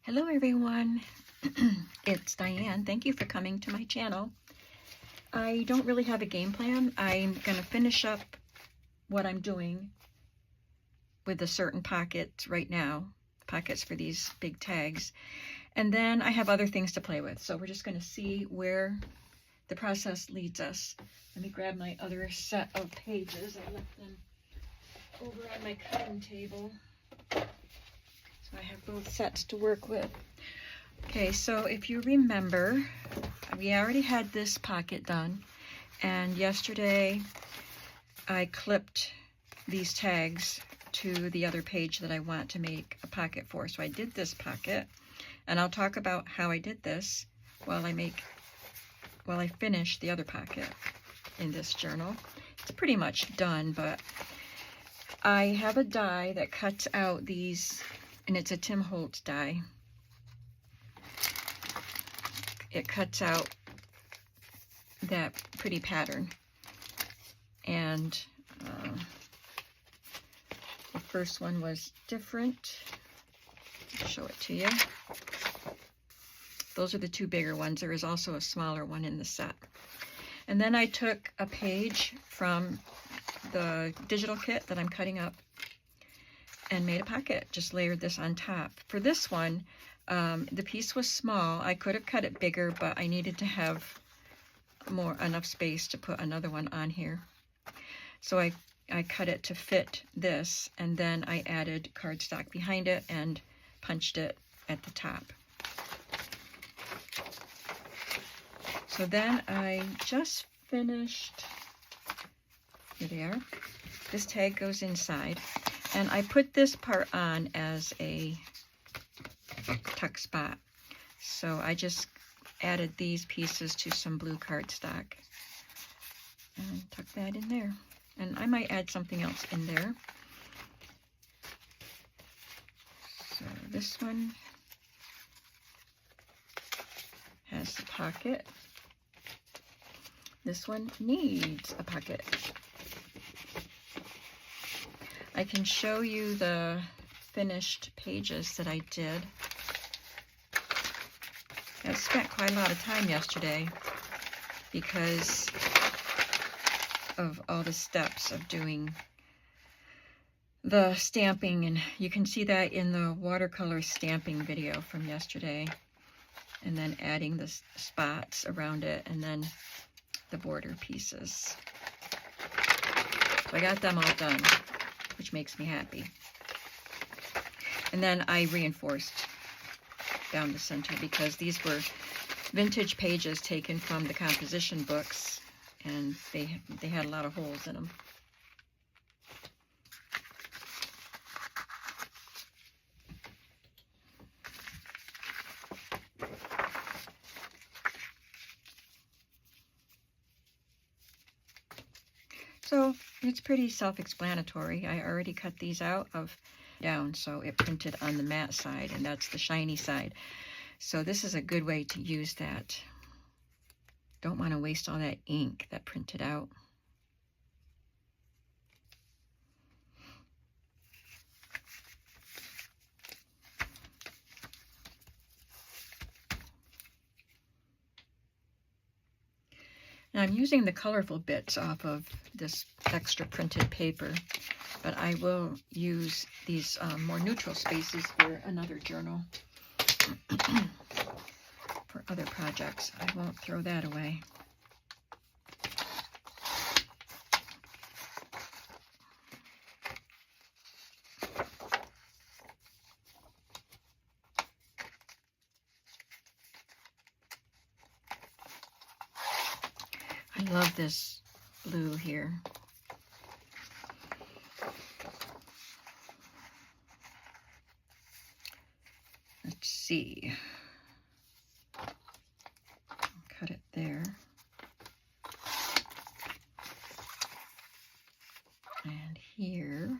Hello everyone, it's Diane. Thank you for coming to my channel. I don't really have a game plan. I'm going to finish up what I'm doing with the certain pockets right now, pockets for these big tags, and then I have other things to play with. So we're just going to see where the process leads us. Let me grab my other set of pages. I left them over on my cutting table. I have both sets to work with. Okay, so if you remember, we already had this pocket done, and yesterday I clipped these tags to the other page that I want to make a pocket for. So I did this pocket, and I'll talk about how I did this while I finish the other pocket in this journal. It's pretty much done, but I have a die that cuts out these, and it's a Tim Holtz die. It cuts out that pretty pattern. And the first one was different. I'll show it to you. Those are the two bigger ones. There is also a smaller one in the set. And then I took a page from the digital kit that I'm cutting up and made a pocket, just layered this on top. For this one, the piece was small. I could have cut it bigger, but I needed to have enough space to put another one on here. So I cut it to fit this, and then I added cardstock behind it and punched it at the top. So then I just finished, here they are. This tag goes inside. And I put this part on as a tuck spot. So I just added these pieces to some blue cardstock and tuck that in there. And I might add something else in there. So this one has the pocket. This one needs a pocket. I can show you the finished pages that I did. I spent quite a lot of time yesterday because of all the steps of doing the stamping, and you can see that in the watercolor stamping video from yesterday, and then adding the spots around it and then the border pieces. So I got them all done, which makes me happy. And then I reinforced down the center because these were vintage pages taken from the composition books, and they had a lot of holes in them. So it's pretty self-explanatory. I already cut these out of down, so it printed on the matte side, and that's the shiny side. So this is a good way to use that. Don't want to waste all that ink that printed out. And I'm using the colorful bits off of this extra printed paper, but I will use these more neutral spaces for another journal, for other projects. I won't throw that away. I love this blue here. Let's see. Cut it there. And here.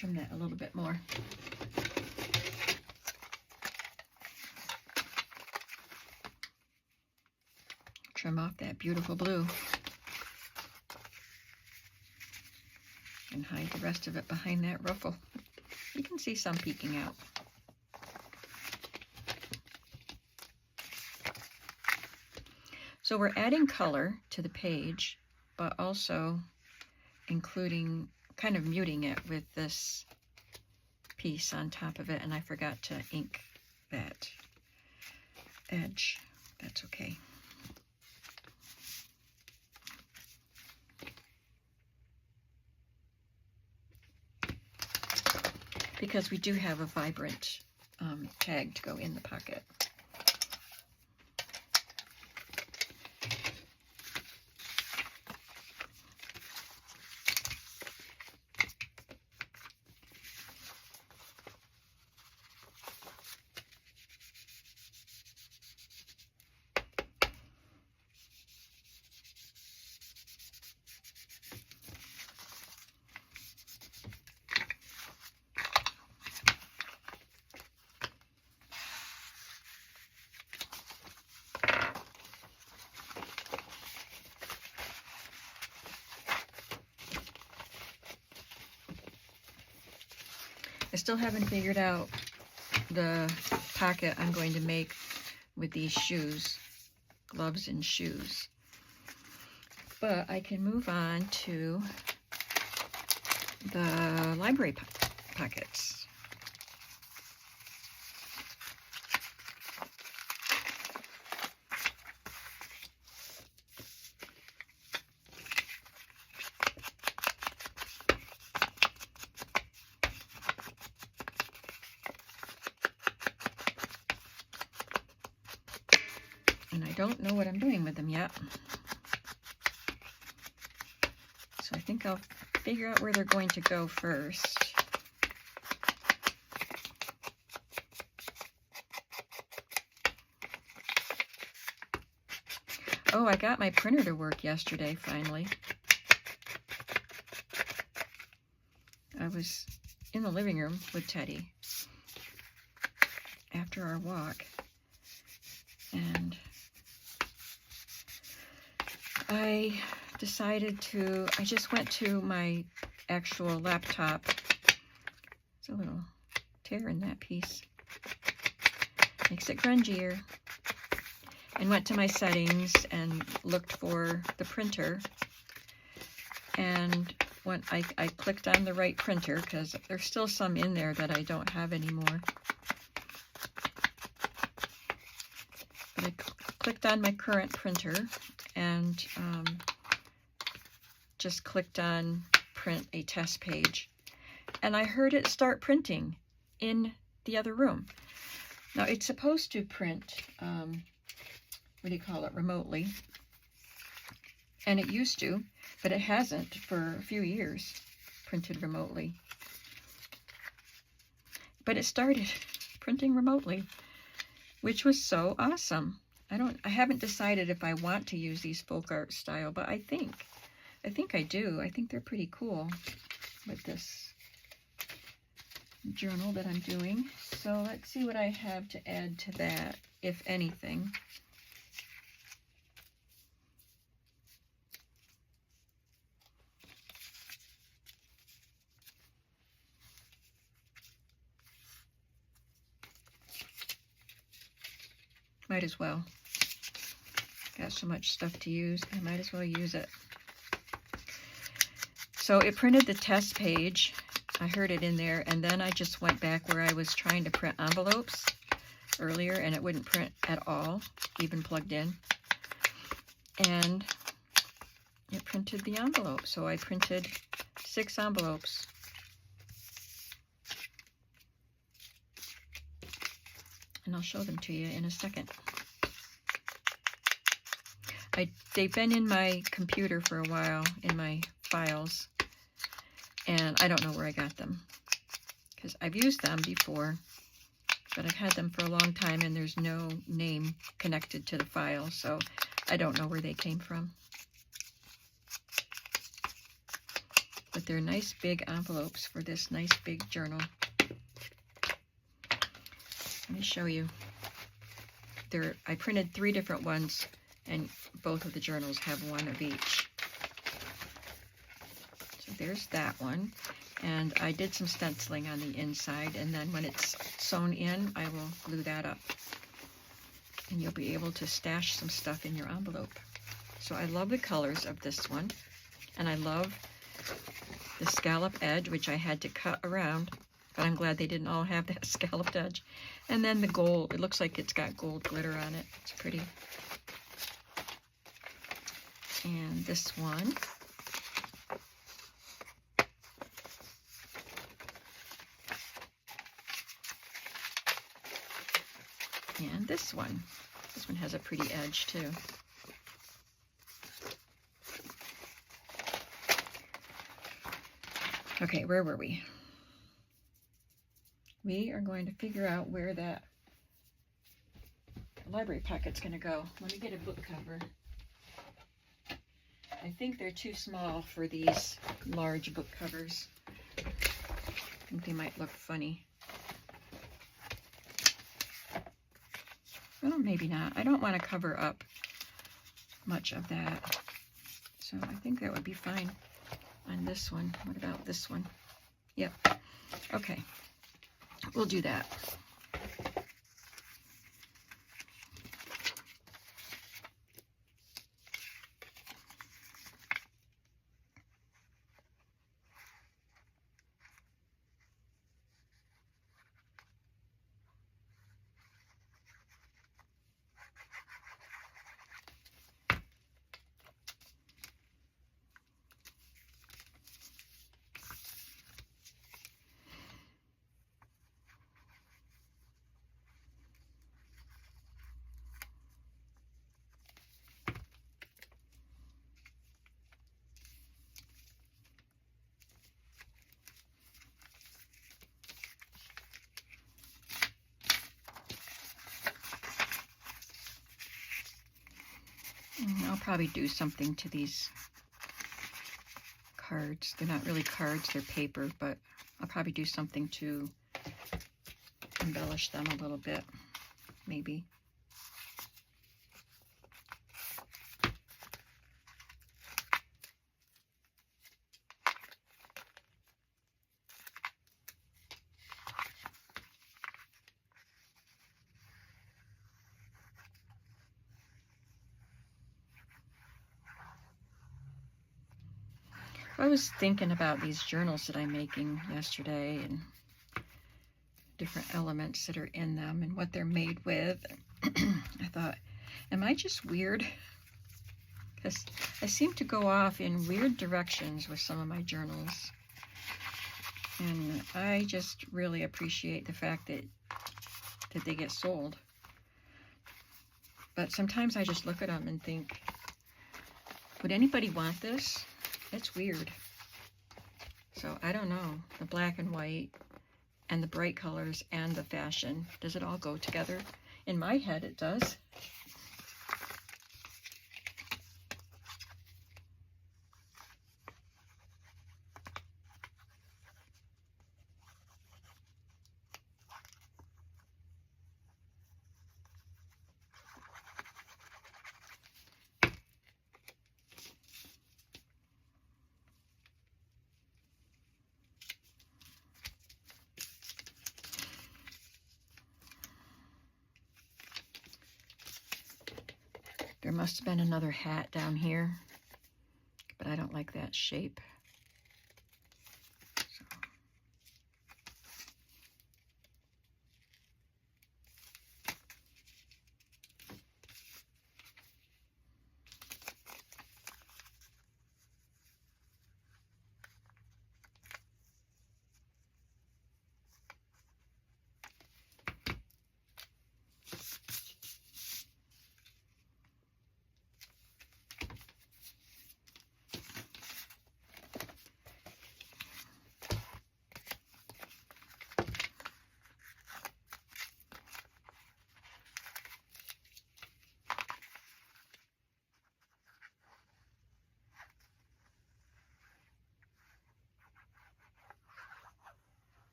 trim that a little bit more. Trim off that beautiful blue. And hide the rest of it behind that ruffle. You can see some peeking out. So we're adding color to the page, but also including, kind of muting it with this piece on top of it, and I forgot to ink that edge. That's okay. Because we do have a vibrant tag to go in the pocket. I still haven't figured out the pocket I'm going to make with these shoes, gloves and shoes. But I can move on to the library pockets. And I don't know what I'm doing with them yet. So I think I'll figure out where they're going to go first. Oh, I got my printer to work yesterday, finally. I was in the living room with Teddy after our walk, and I decided to, I just went to my actual laptop. There's a little tear in that piece. Makes it grungier. And went to my settings and looked for the printer. And when I clicked on the right printer, because there's still some in there that I don't have anymore. But I clicked on my current printer and just clicked on print a test page, and I heard it start printing in the other room. Now it's supposed to print, what do you call it, remotely, and it used to, but it hasn't for a few years printed remotely. But it started printing remotely, which was so awesome. I haven't decided if I want to use these folk art style, but I think I do. I think they're pretty cool with this journal that I'm doing. So let's see what I have to add to that, if anything. Might as well. Got so much stuff to use, I might as well use it. So it printed the test page. I heard it in there, and then I just went back where I was trying to print envelopes earlier, and it wouldn't print at all, even plugged in. And it printed the envelope. So I printed 6 envelopes. And I'll show them to you in a second. They've been in my computer for a while, in my files, and I don't know where I got them, because I've used them before, but I've had them for a long time, and there's no name connected to the file, so I don't know where they came from. But they're nice big envelopes for this nice big journal. Let me show you. I printed 3 different ones, and both of the journals have one of each. So there's that one. And I did some stenciling on the inside, and then when it's sewn in, I will glue that up. And you'll be able to stash some stuff in your envelope. So I love the colors of this one, and I love the scallop edge, which I had to cut around, but I'm glad they didn't all have that scalloped edge. And then the gold, it looks like it's got gold glitter on it. It's pretty. And this one. And this one. This one has a pretty edge too. Okay, where were we? We are going to figure out where that library pocket's going to go. Let me get a book cover. I think they're too small for these large book covers. I think they might look funny. Well, maybe not. I don't want to cover up much of that. So I think that would be fine on this one. What about this one? Yep. Okay. We'll do that. I'll probably do something to these cards. They're not really cards, they're paper, but I'll probably do something to embellish them a little bit, maybe. I was thinking about these journals that I'm making yesterday and different elements that are in them and what they're made with. I thought, am I just weird? Because I seem to go off in weird directions with some of my journals. And I just really appreciate the fact that they get sold. But sometimes I just look at them and think, would anybody want this? It's weird. So I don't know. The black and white and the bright colors and the fashion. Does it all go together? In my head, it does. There must have been another hat down here, but I don't like that shape. So.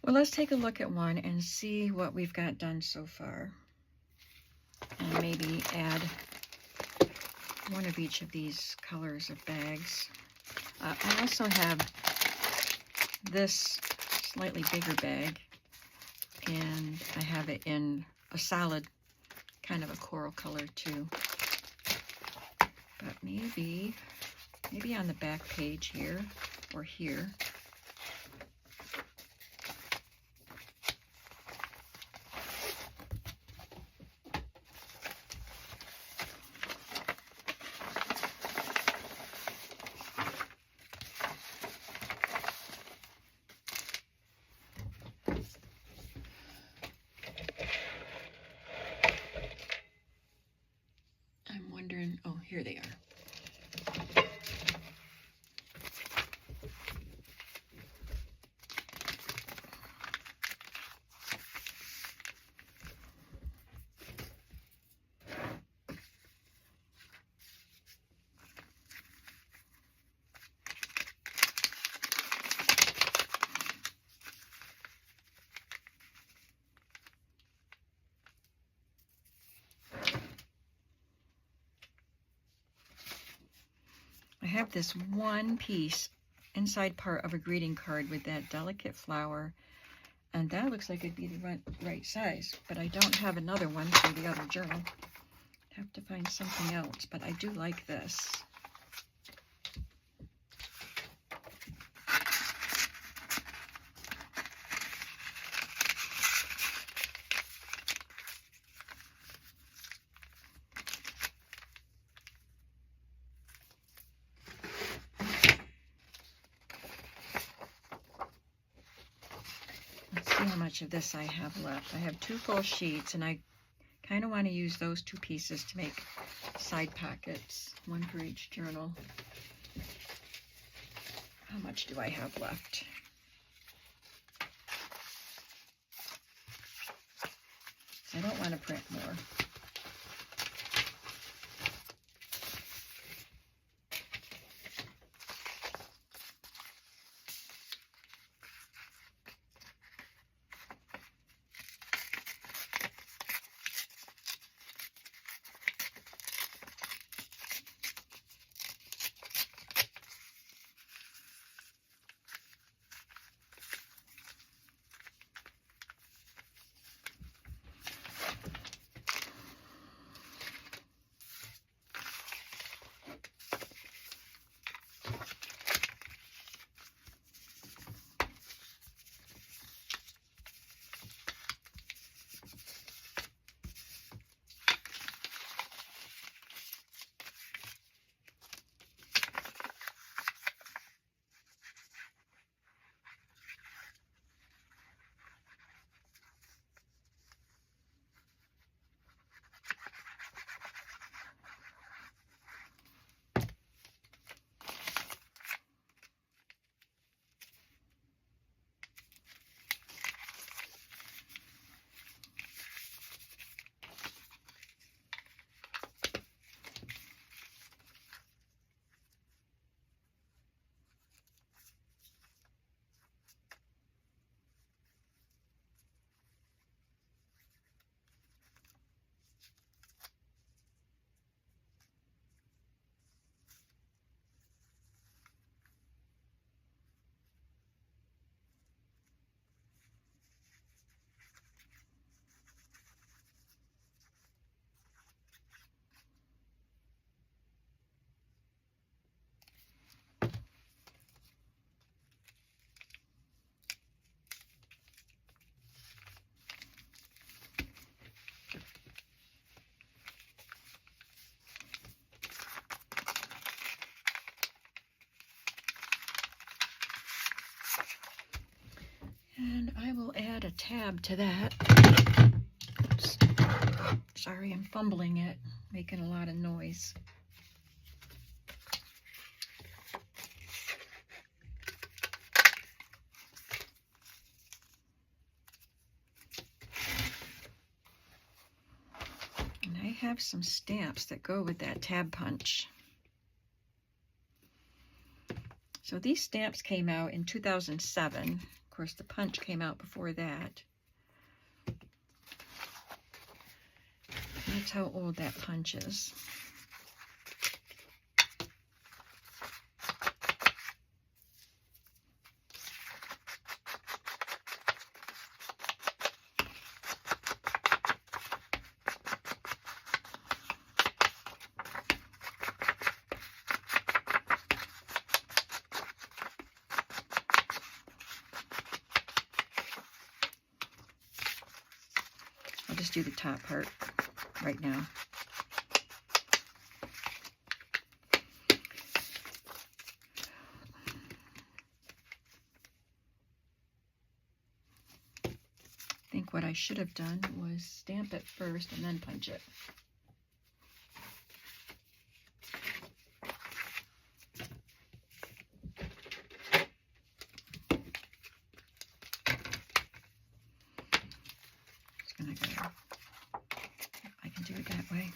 Well, let's take a look at one and see what we've got done so far. And maybe add one of each of these colors of bags. I also have this slightly bigger bag, and I have it in a solid kind of a coral color too. But maybe on the back page here or here. I'm wondering, oh, here they are. I have this one piece inside part of a greeting card with that delicate flower, and that looks like it'd be the right size, but I don't have another one for the other journal. I'd have to find something else, but I do like this. Let's see how much of this I have left. I have 2 full sheets, and I kind of want to use those 2 pieces to make side pockets, one for each journal. How much do I have left? I don't want to print more. And I will add a tab to that. Oops. Sorry, I'm fumbling it, making a lot of noise. And I have some stamps that go with that tab punch. So these stamps came out in 2007, course, the punch came out before that. That's how old that punch is. I'll just do the top part right now. I think what I should have done was stamp it first and then punch it. Just gonna go, I can do it that way.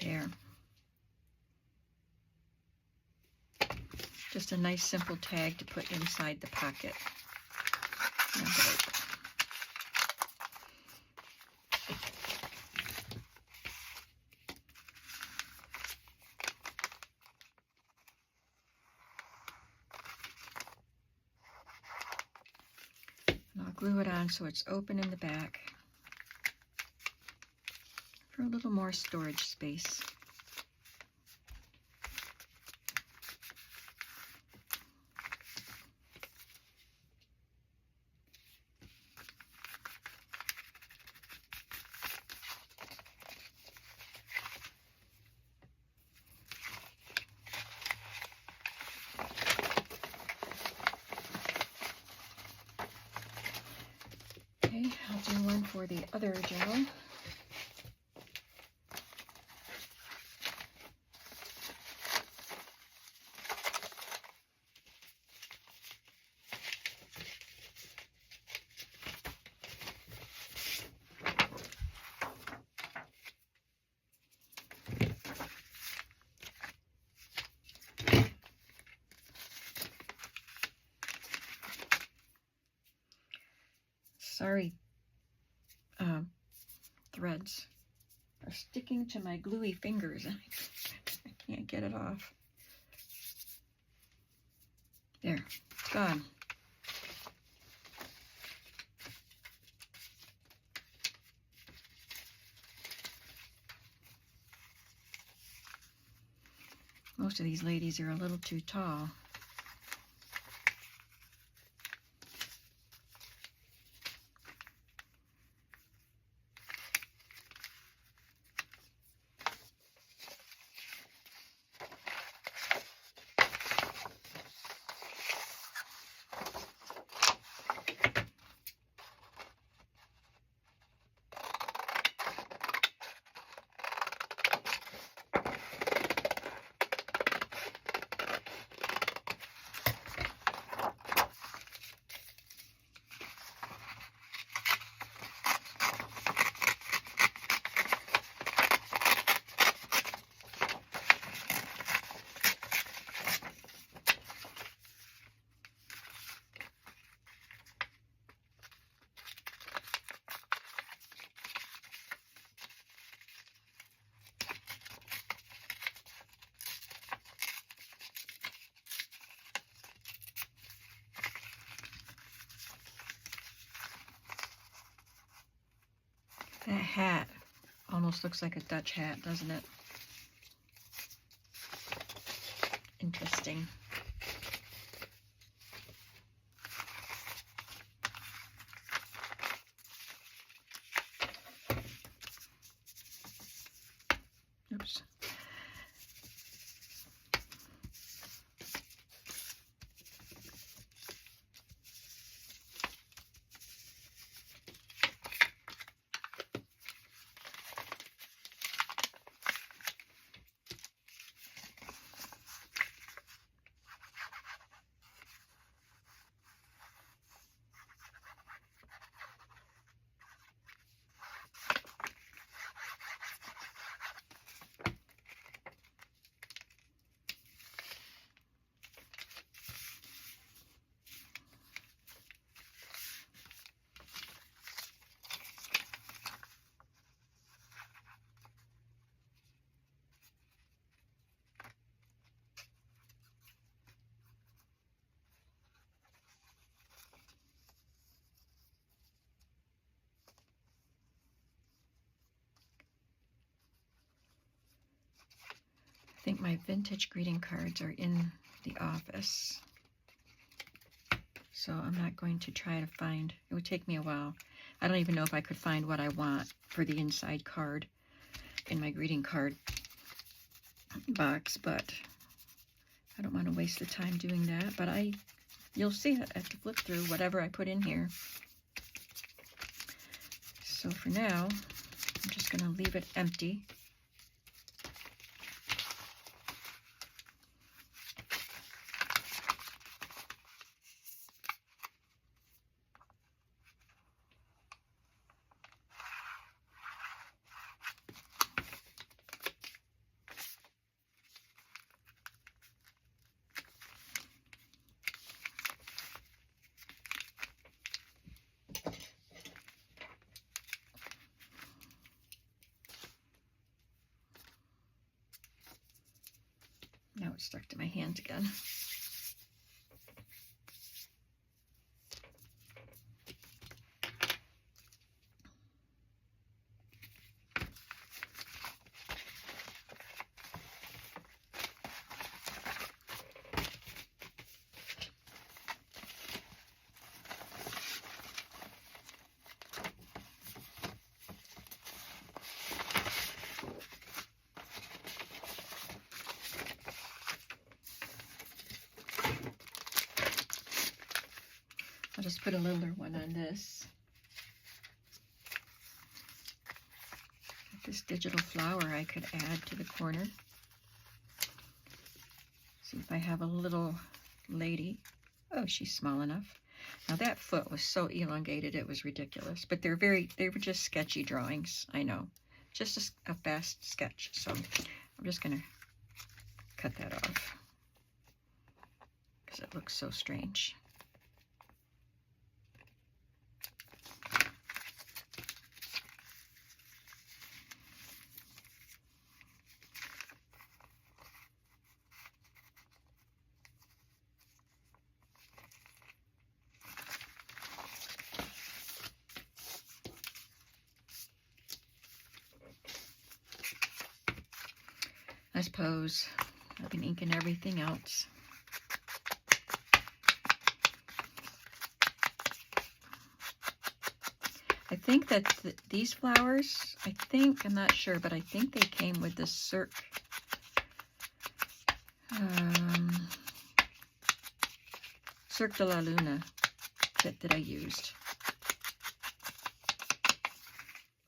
There. Just a nice simple tag to put inside the pocket. Envelope. And I'll glue it on so it's open in the back for a little more storage space. Okay, I'll do one for the other journal. Sorry, threads are sticking to my gluey fingers. I can't get it off. There, it's gone. Most of these ladies are a little too tall. That hat almost looks like a Dutch hat, doesn't it? Interesting. Oops. I think my vintage greeting cards are in the office. So I'm not going to try to find, it would take me a while. I don't even know if I could find what I want for the inside card in my greeting card box, but I don't want to waste the time doing that. But you'll see it. I have to flip through whatever I put in here. So for now, I'm just going to leave it empty. Now it's stuck to my hand again. I'll just put a littler one on this. Got this digital flower I could add to the corner. See if I have a little lady. Oh, she's small enough. Now that foot was so elongated it was ridiculous. But they were just sketchy drawings, I know. Just a fast sketch. So I'm just gonna cut that off because it looks so strange. I suppose I've been inking everything else. I think that these flowers, I'm not sure, but I think they came with this Cirque de la Luna kit that I used.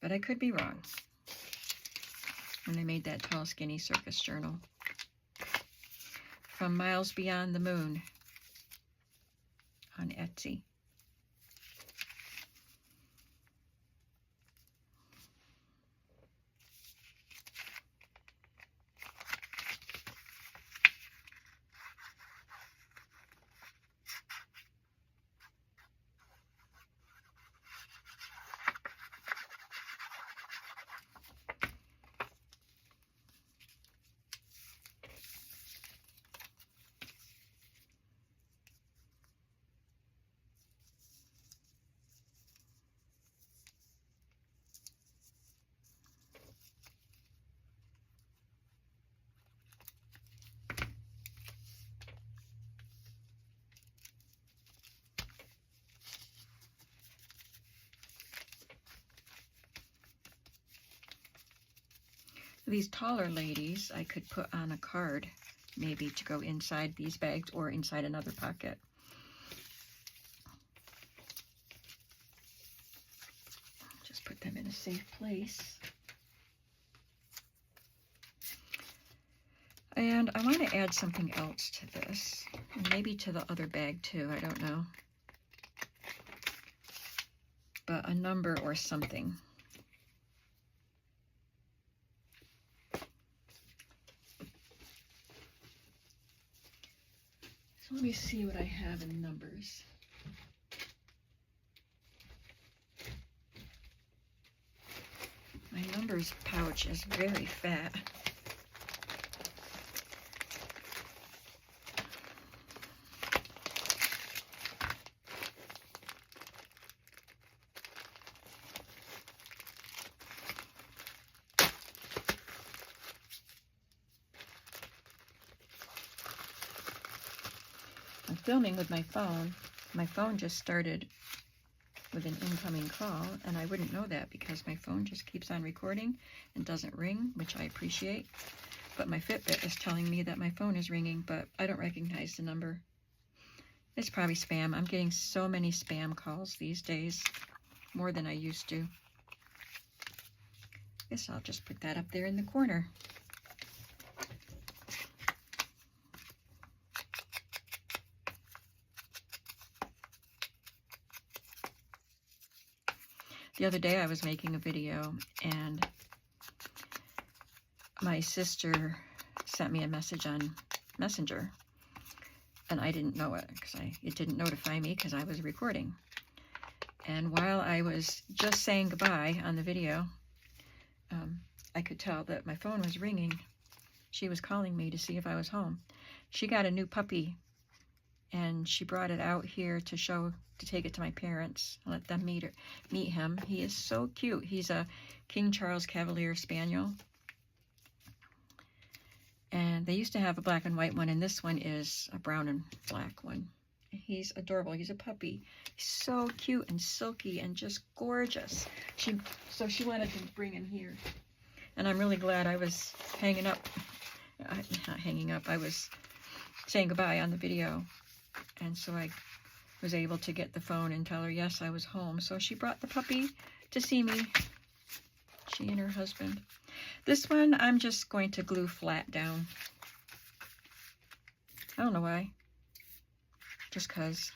But I could be wrong. When I made that Tall Skinny Circus journal. From Miles Beyond the Moon on Etsy. These taller ladies I could put on a card, maybe to go inside these bags or inside another pocket. Just put them in a safe place. And I want to add something else to this, and maybe to the other bag too, I don't know. But a number or something. So let me see what I have in numbers. My numbers pouch is very fat. I'm filming with my phone. My phone just started with an incoming call, and I wouldn't know that because my phone just keeps on recording and doesn't ring, which I appreciate. But my Fitbit is telling me that my phone is ringing, but I don't recognize the number. It's probably spam. I'm getting so many spam calls these days, more than I used to. Guess I'll just put that up there in the corner. The other day I was making a video and my sister sent me a message on Messenger, and I didn't know it because it didn't notify me because I was recording. And while I was just saying goodbye on the video, I could tell that my phone was ringing. She was calling me to see if I was home. She got a new puppy and she brought it out here to take it to my parents and let them meet him. He is so cute. He's a King Charles Cavalier Spaniel. And they used to have a black and white one, and this one is a brown and black one. He's adorable. He's a puppy. He's so cute and silky and just gorgeous. So she wanted to bring him here. And I'm really glad I was not hanging up. I was saying goodbye on the video. And so I was able to get the phone and tell her, yes, I was home. So she brought the puppy to see me. She and her husband. This one, I'm just going to glue flat down. I don't know why. Just 'cause.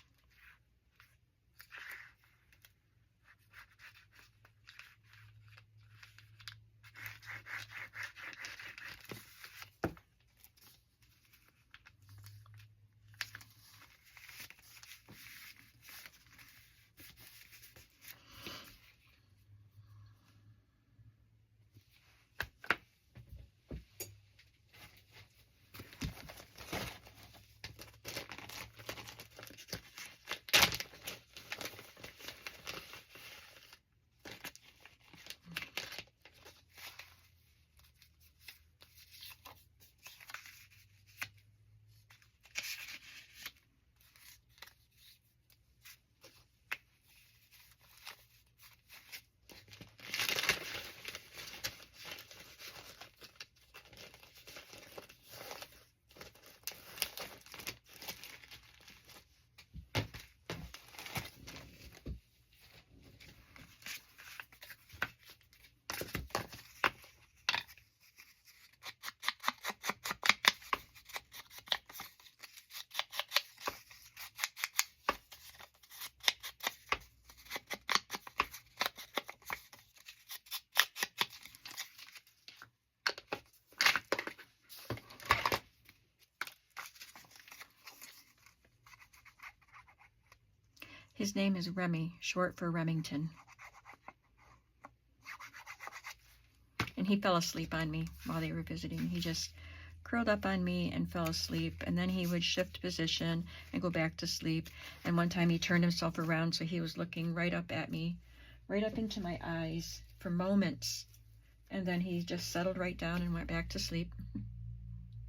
His name is Remy, short for Remington. And he fell asleep on me while they were visiting. He just curled up on me and fell asleep. And then he would shift position and go back to sleep. And one time he turned himself around so he was looking right up at me, right up into my eyes for moments. And then he just settled right down and went back to sleep.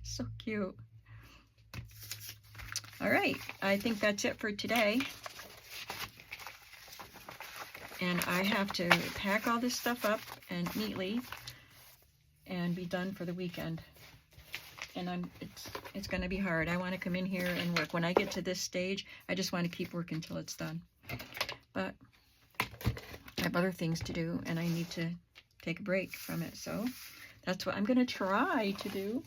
So cute. All right, I think that's it for today. And I have to pack all this stuff up and neatly and be done for the weekend. And it's going to be hard. I want to come in here and work. When I get to this stage, I just want to keep working until it's done. But I have other things to do, and I need to take a break from it. So that's what I'm going to try to do.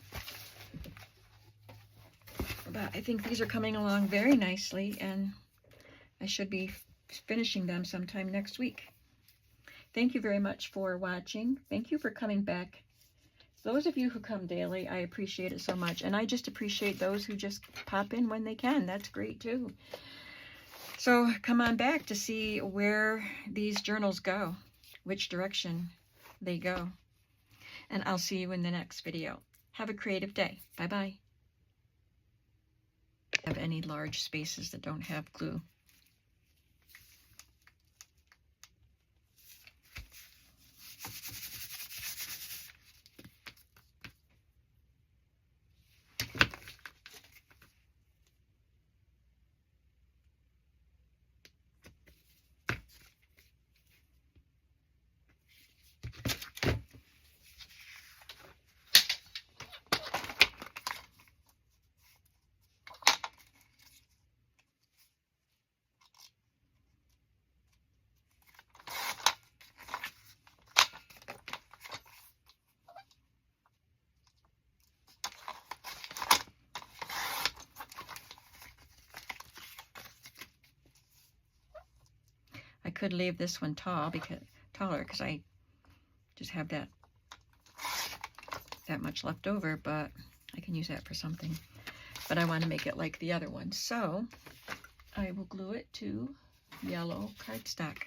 But I think these are coming along very nicely, and I should be finishing them sometime next week. Thank you very much for watching. Thank you for coming back. Those of you who come daily, I appreciate it so much. And I just appreciate those who just pop in when they can. That's great too. So come on back to see where these journals go, which direction they go. And I'll see you in the next video. Have a creative day. Bye-bye. Have any large spaces that don't have glue. I could leave this one taller because I just have that much left over, but I can use that for something. But I want to make it like the other one, so I will glue it to yellow cardstock.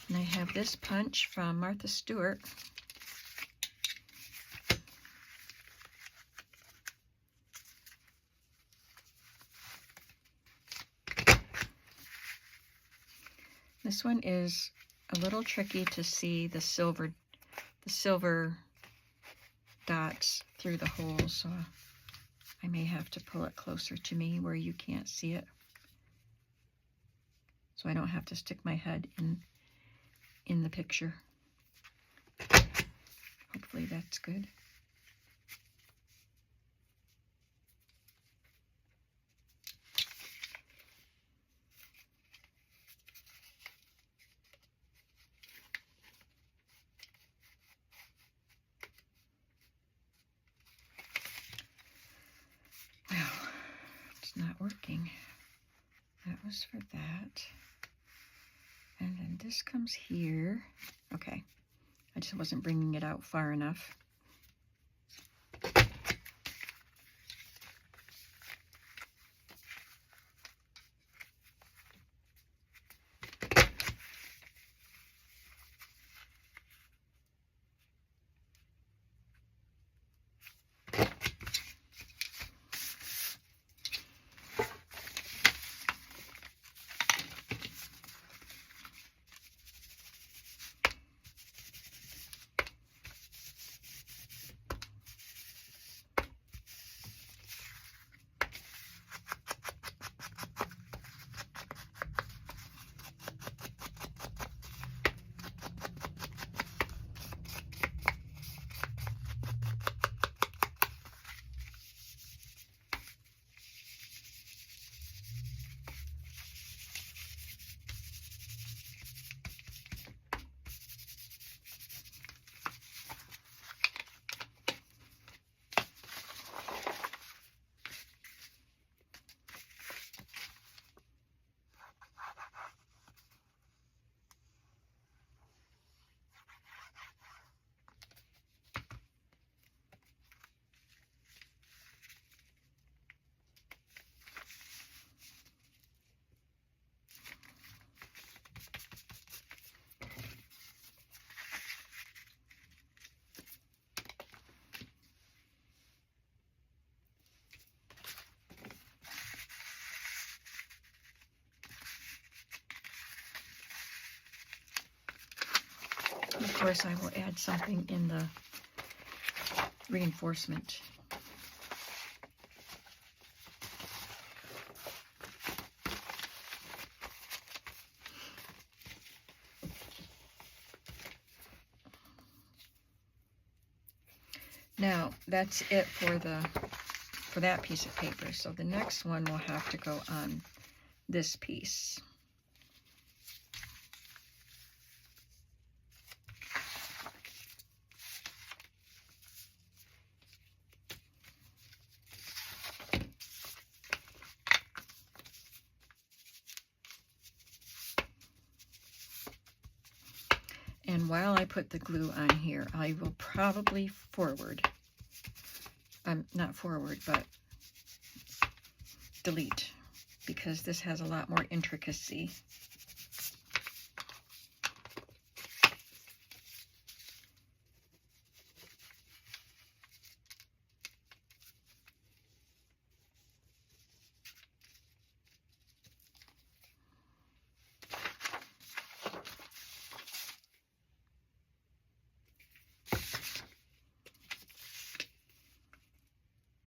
And I have this punch from Martha Stewart. This one is a little tricky to see the silver dots through the holes, so I may have to pull it closer to me where you can't see it, so I don't have to stick my head in the picture. Hopefully that's good. Well, it's not working. That was for that. And then this comes here. Okay, I just wasn't bringing it out far enough. course, I will add something in the reinforcement. Now, that's it for that piece of paper. So the next one will have to go on this piece. And while I put the glue on here, I will probably not forward, but delete, because this has a lot more intricacy.